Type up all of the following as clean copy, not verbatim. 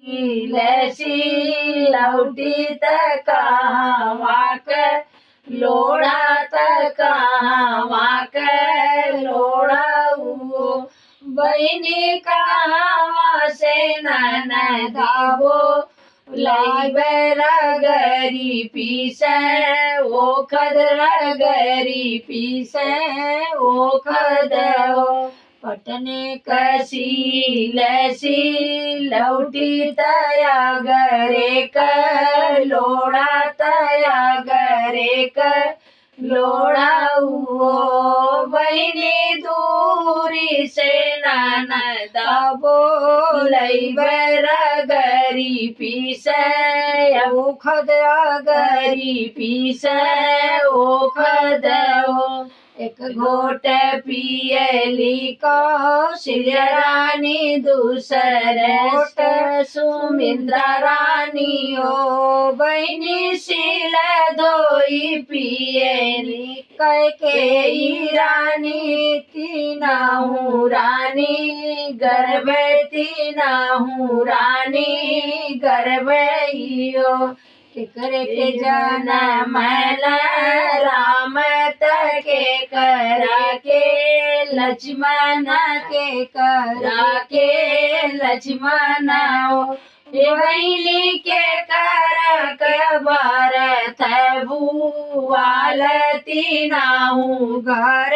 लसी लवटीत कावाक लोढात कावाक लोढाऊ बहिणी कावासे ननदावो लाईबर गरी पिसे ओखद गरी पिसे ओखद पटने कसी लसी लवटी तया गरे कर लोड़ा तया गरे कर लोड़ाऊ बहिनी दूरी से ननदा बोलैबर गरी पीसे ओखद गरी पीसे ओखद एक घोट पियली कौशल्य रानी दूसरे घोट सुमिंद्रा रानी ओ बहिनी शील धोई पियली कैकेयी रानी तीनाहू रानी गर्भ तीनाहू रानी गर्भइयो केकरे के जनम राम के करा के लक्ष्मण के करा के लक्ष्मण बहिनी के कर भरत भुआल तीनाहू घर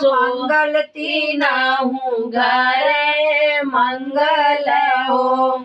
मंगल तीनाहू घर मंगल हो।